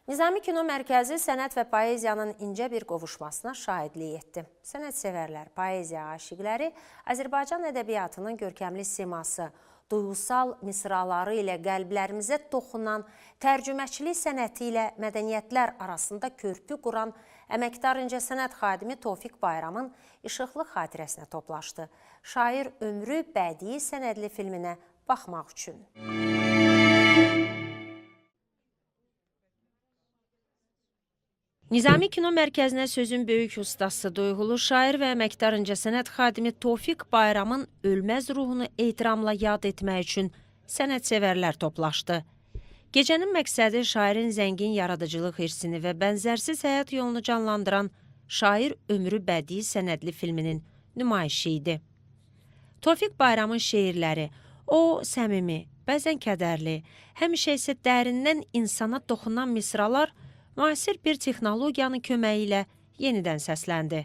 Nizami Kino Mərkəzi sənət və poeziyanın incə bir qovuşmasına şahidlik etdi. Sənətsevərlər, poeziya aşiqləri Azərbaycan ədəbiyyatının görkəmli siması, duyğusal misraları ilə qəlblərimizə toxunan, tərcüməçilik sənəti ilə mədəniyyətlər arasında körpü quran əməkdar incəsənət xadimi Tofiq Bayramın işıqlı xatirəsinə toplaşdı. Şair ömrü bədii sənədli filminə baxmaq üçün. Nizami Kino Mərkəzinə sözün böyük ustası, duyğulu şair və əməkdar incəsənət xadimi Tofiq Bayramın ölməz ruhunu ehtiramla yad etmək üçün sənətsevərlər toplaşdı. Gecənin məqsədi şairin zəngin yaradıcılıq hirsini və bənzərsiz həyat yolunu canlandıran Şair ömrü bədii sənədli filminin nümayişi idi. Tofiq Bayramın şeirləri, o səmimi, bəzən kədərli, həmişə isə dərindən insana toxunan misralar müasir bir texnologiyanın köməyi ilə yenidən səsləndi.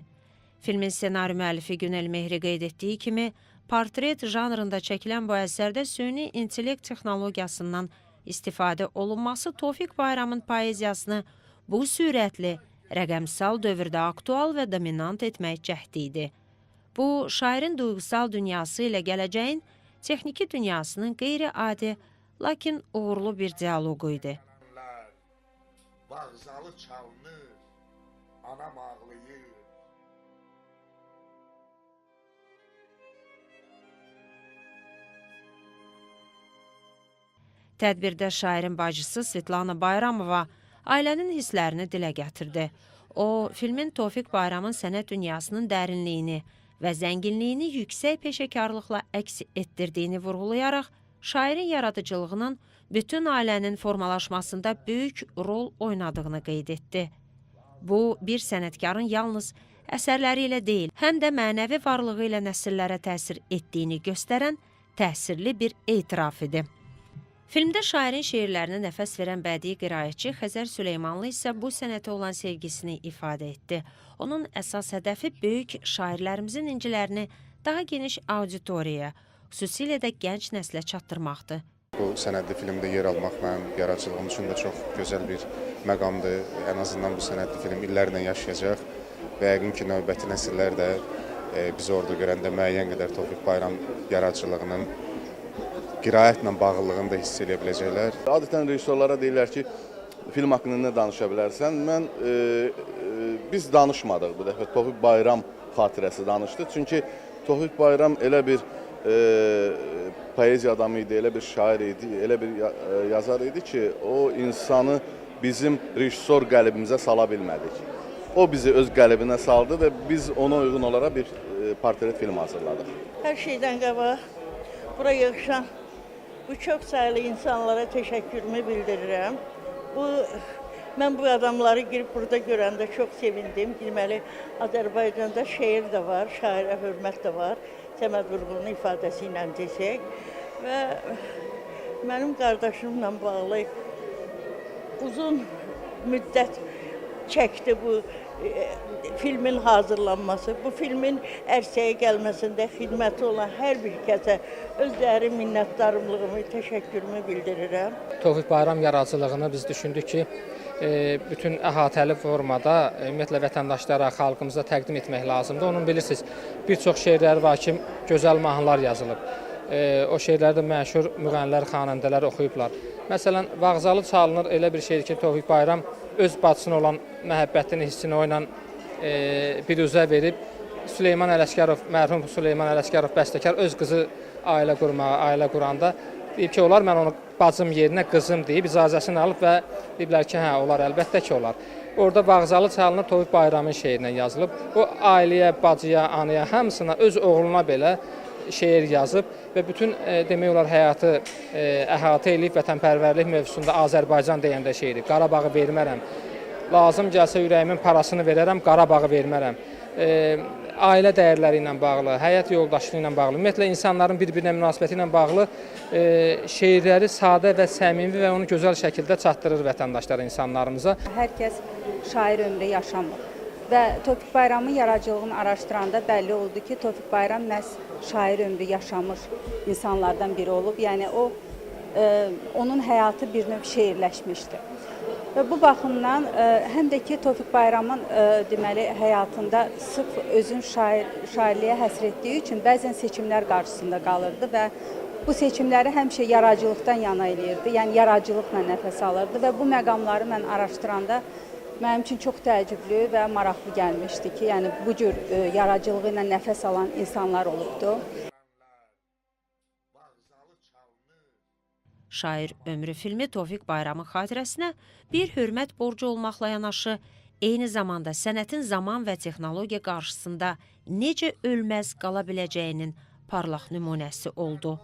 Filmin ssenari müəllifi Günel Mehri qeyd etdiyi kimi, portret janrında çəkilən bu əsərdə süni intellekt texnologiyasından istifadə olunması Tofiq Bayramın poeziyasını bu sürətli, rəqəmsal dövrdə aktual və dominant etmək cəhdi idi. Bu, şairin duyğusal dünyası ilə gələcəyin texniki dünyasının qeyri-adi, lakin uğurlu bir dialoqu idi. Bağzalı çalınır, anam ağlayır. Tədbirdə şairin bacısı Svetlana Bayramova ailənin hisslərini dilə gətirdi. O, filmin Tofiq Bayramın sənət dünyasının dərinliyini və zənginliyini yüksək peşəkarlıqla əks etdirdiyini vurğulayaraq, şairin yaradıcılığının bütün ailənin formalaşmasında böyük rol oynadığını qeyd etdi. Bu, bir sənətkarın yalnız əsərləri ilə deyil, həm də mənəvi varlığı ilə nəsillərə təsir etdiyini göstərən təsirli bir etiraf idi. Filmdə şairin şeirlərinə nəfəs verən bədii qiraətçi Xəzər Süleymanlı isə bu sənətə olan sevgisini ifadə etdi. Onun əsas hədəfi böyük şairlərimizin incilərini daha geniş auditoriyaya, xüsusilə də gənc nəslə çatdırmaqdır. Bu sənədli filmdə yer almaq mənim yaradıcılığım üçün də çox gözəl bir məqamdır. Ən azından bu sənədli film illərlə yaşayacaq və yəqin ki, növbəti nəsillər də bizi orada görəndə müəyyən qədər Tofiq Bayram yaradıcılığının qiraətlə bağlılığını da hiss edə biləcəklər. Adətən rejissorlara deyirlər ki, film haqqında nə danışa bilərsən? Biz danışmadıq bu dəfə. Tofiq Bayram xatirəsi danışdı. Çünki Tofiq Bayram elə bir poeziya adamı idi, elə bir şair idi, elə bir yazar idi ki, o insanı bizim rejissor qəlbimizə sala bilmədik. O bizi öz qəlbinə saldı və biz ona uyğun olaraq bir portret film hazırladıq. Hər şeydən qabaq bura yığışan bu çox sayılı insanlara təşəkkürümü bildirirəm. Mən bu adamları girib burada görəndə çox sevindim. Deməli, Azərbaycanda şeir də var, şairə hörmət də var. Səməd Vurğunun ifadəsi ilə desək və mənim qardaşımla bağlı uzun müddət çəkdi bu filmin hazırlanması. Bu filmin ərsəyə gəlməsində xidməti olan hər bir kəsə öz dərin minnətdarlığımı, təşəkkürümü bildirirəm. Tofiq Bayram yaradıcılığını biz düşündük ki, bütün əhatəli formada ümumiyyətlə vətəndaşlara, xalqımıza təqdim etmək lazımdır. Onun bilirsiniz, bir çox şeirləri var ki, gözəl mahnılar yazılıb. O şeirləri də məşhur müğənnilər, xanəndələr oxuyublar. Məsələn, Bağzalı çalınır elə bir şeydir ki, Tofiq Bayram öz bacısına olan məhəbbətini, hissini o ilə bir üzə verib. Süleyman Ələsgərov, mərhum Süleyman Ələsgərov bəstəkar öz qızı ailə quranda deyib ki, olar, mən onu bacım yerinə qızım deyib, icazəsini alıb və deyiblər ki, hə, olar, əlbəttə ki, olar. Orada Bağzalı çalınır, Tofiq Bayramın şeirinə yazılıb. O, ailəyə, bacıya, anaya, hamısına, öz oğluna belə şeir yazıb və bütün, demək olar, həyatı əhatə edib vətənpərvərlik mövzusunda Azərbaycan deyəndə şeiri. Qarabağı vermərəm, lazım gəlsə ürəyimin parasını verərəm, Qarabağı vermərəm. Ailə dəyərləri ilə bağlı, həyat yoldaşlığı ilə bağlı, ümumiyyətlə insanların bir-birinə münasibəti ilə bağlı şeirləri sadə və səmimi və onu gözəl şəkildə çatdırır vətəndaşlar insanlarımıza. Hər kəs şair ömrü yaşamır və Tofiq Bayramın yaradıcılığını araşdıranda bəlli oldu ki, Tofiq Bayram məhz şair ömrü yaşamış insanlardan biri olub. Yəni onun həyatı bir növ şeirləşmişdir. Və bu baxımdan həm də ki Tofiq Bayramın deməli həyatında sırf özün şairliyə həsr etdiyi üçün bəzən seçimlər qarşısında qalırdı və bu seçimləri həmişə yaradıcılıqdan yana eləyirdi. Yəni yaradıcılıqla nəfəs alırdı və bu məqamları mən araşdıranda mənim üçün çox təəccüblü və maraqlı gəlmişdi ki, yəni bu cür yaradıcılığı ilə nəfəs alan insanlar olubdu. Şair ömrü filmi Tofiq Bayramın xatirəsinə bir hörmət borcu olmaqla yanaşı, eyni zamanda sənətin zaman və texnologiya qarşısında necə ölməz qala biləcəyinin parlaq nümunəsi oldu.